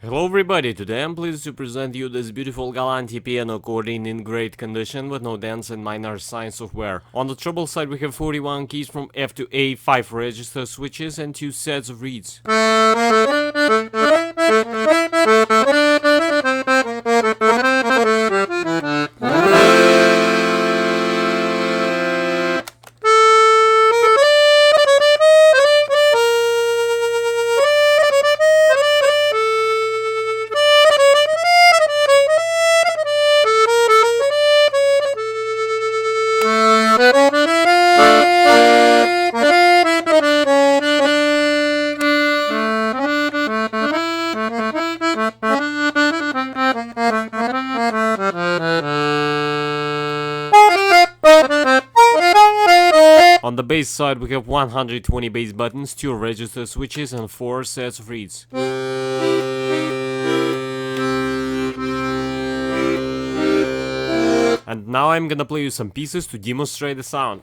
Hello everybody, today I'm pleased to present you this beautiful Galanti piano accordion in great condition with no dents and minor signs of wear. On the treble side we have 41 keys from F to A, 5 register switches and 2 sets of reeds. On the bass side we have 120 bass buttons, 2 register switches and 4 sets of reeds. And now I'm gonna play you some pieces to demonstrate the sound.